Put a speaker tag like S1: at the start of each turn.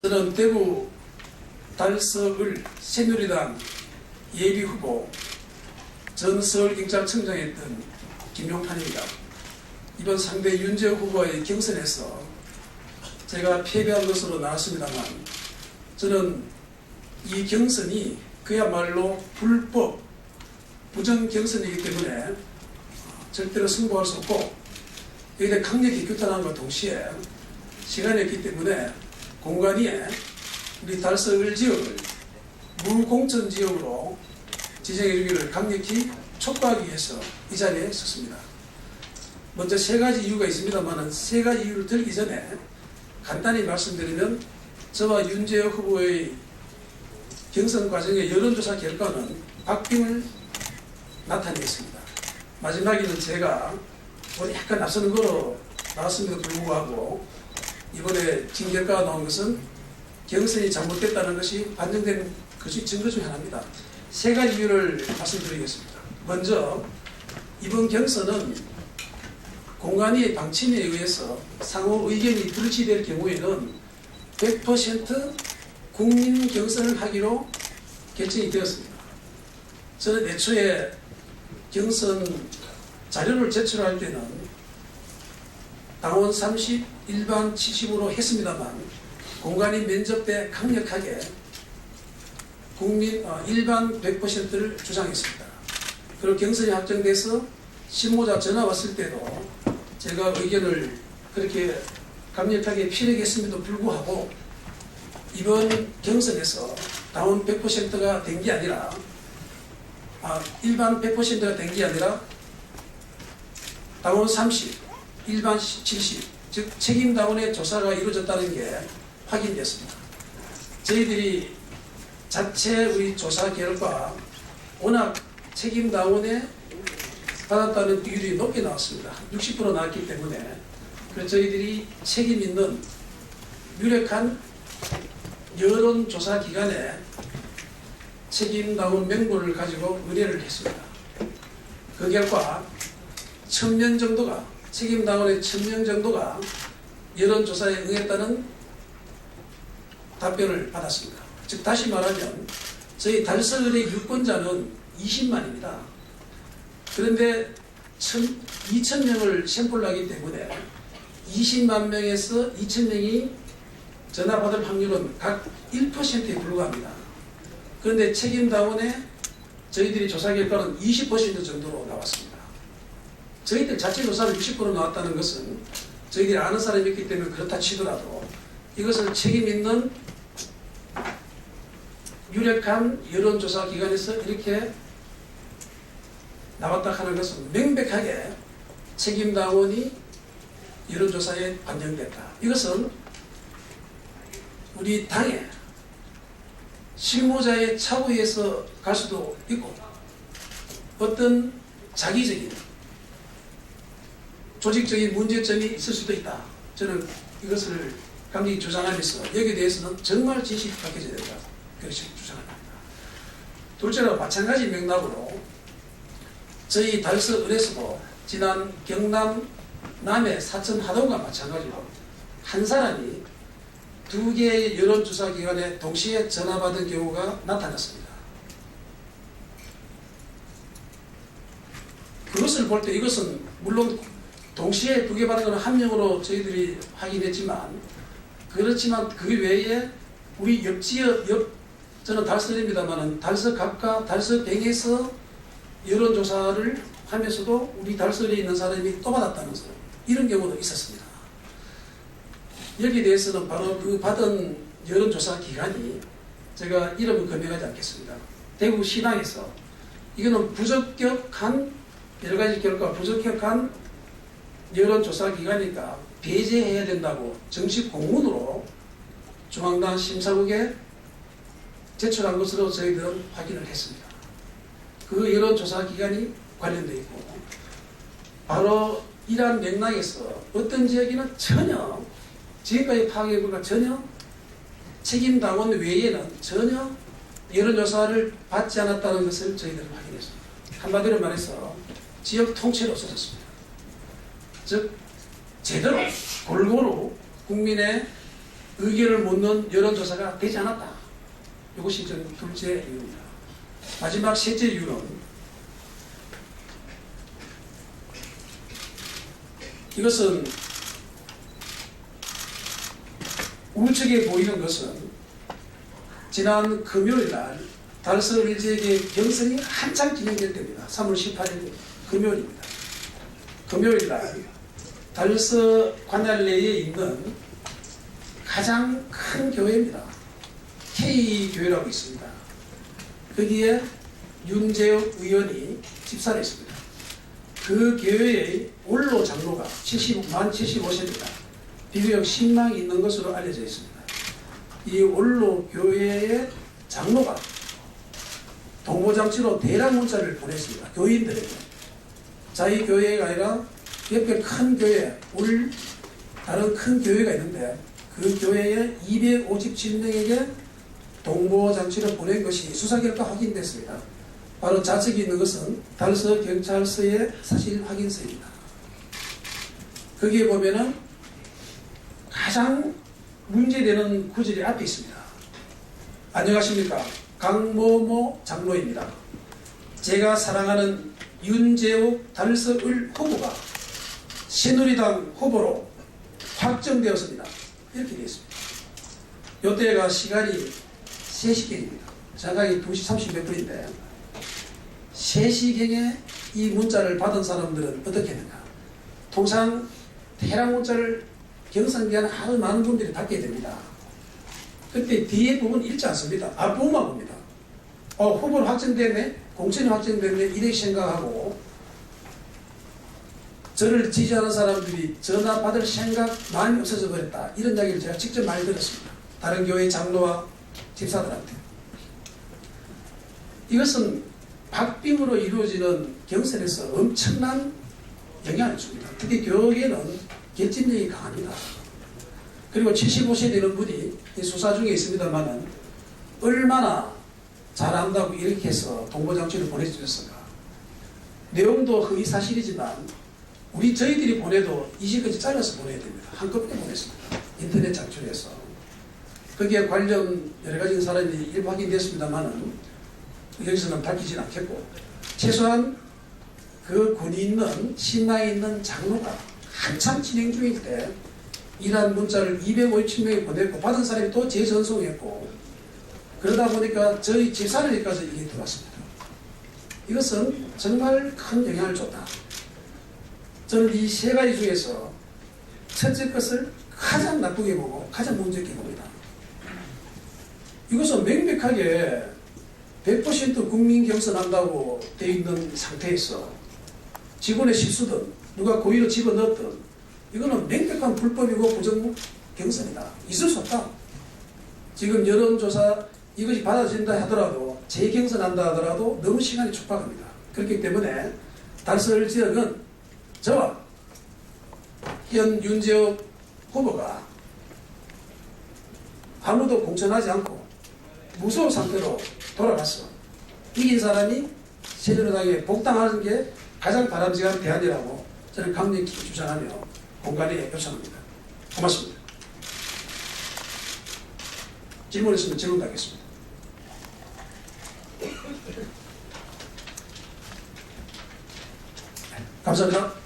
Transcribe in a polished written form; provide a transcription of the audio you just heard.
S1: 저는 대구 달서을 새누리당 예비후보 전 서울경찰청장이었던 김용판입니다. 이번 상대 윤재호 후보의 경선에서 제가 패배한 것으로 나왔습니다만, 저는 이 경선이 그야말로 불법 부정 경선이기 때문에 절대로 승부할 수 없고, 여기에 강력히 규탄함과 동시에 시간이 없기 때문에 공관위에 우리 달서을 지역을 무공천 지역으로 지정해 주기를 강력히 촉구하기 위해서 이 자리에 섰습니다. 먼저 세 가지 이유가 있습니다만, 세 가지 이유를 들기 전에 간단히 말씀드리면, 저와 윤재호 후보의 경선 과정의 여론조사 결과는 박빙을 나타내겠습니다. 마지막에는 제가 약간 앞서는 거로 나왔음에도 불구하고 이번에 진 결과가 나온 것은 경선이 잘못됐다는 것이 반증된 것이 증거 중 하나입니다. 세 가지 이유를 말씀드리겠습니다. 먼저 이번 경선은 공관위의 방침에 의해서 상호 의견이 불치될 경우에는 100% 국민 경선을 하기로 결정이 되었습니다. 저는 애초에 경선 자료를 제출할 때는 당원 30, 일반 70으로 했습니다만, 공관위 면접 때 강력하게 일반 100%를 주장했습니다. 그리고 경선이 확정돼서 신고자 전화 왔을 때도 제가 의견을 그렇게 강력하게 피력했음에도 불구하고 이번 경선에서 당원 100%가 된 게 아니라 일반 100%가 된 게 아니라 당원 30, 일반 70, 즉 책임당원의 조사가 이루어졌다는 게 확인됐습니다. 저희들이 자체 우리 조사 결과 워낙 책임당원에 받았다는 비율이 높게 나왔습니다. 60% 나왔기 때문에, 그래서 저희들이 책임 있는 유력한 여론조사 기관에 책임당원 명부를 가지고 의뢰를 했습니다. 그 결과 1000명 정도가, 책임당원의 1000명 정도가 여론조사에 응했다는 답변을 받았습니다. 즉 다시 말하면 저희 달서을의 유권자는 20만입니다. 그런데 2000명을 샘플을 하기 때문에 20만 명에서 2000명이 전화받을 확률은 각 1%에 불과합니다. 그런데 책임당원의 저희들이 조사 결과는 20% 정도로 나왔습니다. 저희들 자체 조사를 60% 나왔다는 것은 저희들이 아는 사람이 있기 때문에 그렇다 치더라도, 이것을 책임 있는 유력한 여론조사 기관에서 이렇게 나왔다 하는 것은 명백하게 책임당원이 여론조사에 반영됐다. 이것은 우리 당의 실무자의 착오에서 갈 수도 있고, 어떤 자기적인 조직적인 문제점이 있을 수도 있다. 저는 이것을 강력히 주장하면서 여기에 대해서는 정말 진실이 밝혀져야 된다. 그렇게 주장합니다. 둘째로 마찬가지 맥락으로 저희 달서을에서도 지난 경남 남해 사천 하동과 마찬가지로 한 사람이 두 개의 여론조사 기관에 동시에 전화받은 경우가 나타났습니다. 그것을 볼 때 이것은 물론 동시에 두 개 받은 것은 한 명으로 저희들이 확인했지만, 그렇지만 그 외에 우리 저는 달서입니다만 달서갑과 달서병에서 여론조사를 하면서도 우리 달서에 있는 사람이 또 받았다면서 이런 경우도 있었습니다. 여기에 대해서는 바로 그 받은 여론조사 기관이, 제가 이름은 검명하지 않겠습니다. 대구시당에서 이거는 부적격한, 여러가지 결과 부적격한 여론조사 기관이니까 배제해야 된다고 정식 공문으로 중앙당 심사국에 제출한 것으로 저희들은 확인을 했습니다. 그 여론조사 기관이 관련되어 있고, 바로 이러한 맥락에서 어떤 지역에는 전혀 지금까지 파악해보니까 전혀 책임당원 외에는 전혀 여론조사를 받지 않았다는 것을 저희들은 확인했습니다. 한마디로 말해서 지역 통째로 없어졌습니다. 즉 제대로 골고루 국민의 의견을 묻는 여론조사가 되지 않았다. 이것이 좀 둘째 이유입니다. 마지막 셋째 이유는 이것은 우측에 보이는 것은 지난 금요일 날 달서 의제의 경선이 한창 진행될 때입니다. 3월 18일 금요일입니다. 금요일 날 달서 관할 내에 있는 가장 큰 교회입니다. K교회라고 있습니다. 거기에 윤재욱 의원이 집사를 했습니다. 그 교회의 원로 장로가 만 75세입니다. 비교적 신망이 있는 것으로 알려져 있습니다. 이 원로 교회의 장로가 동고장치로 대량 문자를 보냈습니다. 교인들에게. 자기 교회가 아니라 옆에 큰 교회, 다른 큰 교회가 있는데 그 교회의 257명에게 동고장치를 보낸 것이 수사 결과 확인됐습니다. 바로 좌측에 있는 것은 달서 경찰서의 사실 확인서입니다. 거기에 보면은 가장 문제되는 구절이 앞에 있습니다. 안녕하십니까. 강모모 장로입니다. 제가 사랑하는 윤재욱 달서을 후보가 새누리당 후보로 확정되었습니다. 이렇게 되어 있습니다. 이때가 시간이 3시경입니다. 정확하게 2시 30 몇 분인데 3시경에 이 문자를 받은 사람들은 어떻게 했는가. 통상 대량 문자를 경선 기간에 아주 많은 분들이 받게 됩니다. 그때 뒤에 부분 읽지 않습니다. 앞부분만 봅니다. 후보는 확정됐네, 공천이 확정됐네, 이렇게 생각하고 저를 지지하는 사람들이 전화 받을 생각 많이 없어져 버렸다. 이런 이야기를 제가 직접 많이 들었습니다. 다른 교회 장로와 집사들한테. 이것은 박빙으로 이루어지는 경선에서 엄청난 영향을 줍니다. 특히 교계는 결집력이 강합니다. 그리고 75세 되는 분이 수사 중에 있습니다만은 얼마나 잘한다고 이렇게 해서 동고장치를 보내주셨을까. 내용도 허위사실이지만 저희들이 보내도 20까지 잘라서 보내야 됩니다. 한꺼번에 보냈습니다. 인터넷 작출해서. 거기에 관련 여러 가지 사람이 일부 확인됐습니다만은 여기서는 밝히지는 않겠고 최소한 그 군이 있는 신나에 있는 장로가 한참 진행 중일 때 이러한 문자를 257명이 보냈고 받은 사람이 또 재전송했고 그러다 보니까 저희 집사람에까지 이게 들어왔습니다. 이것은 정말 큰 영향을 줬다. 저는 이 세 가지 중에서 첫째 것을 가장 나쁘게 보고 가장 문제 있게 봅니다. 이것은 명백하게 100% 국민 경선한다고 되어 있는 상태에서 직원의 실수든 누가 고의로 집어넣었든 이거는 명백한 불법이고 부정 경선이다. 있을 수 없다. 지금 여론조사 이것이 받아진다 하더라도 재경선한다 하더라도 너무 시간이 촉박합니다. 그렇기 때문에 달서을 지역은 저와 현 윤재욱 후보가 아무도 공천하지 않고 무소속 상태로 돌아가서 이긴 사람이 새누리당에 복당하는 게 가장 바람직한 대안이라고 저는 강력히 주장하며 공간에 요청합니다. 고맙습니다. 질문 있으면 질문 받겠습니다. 감사합니다.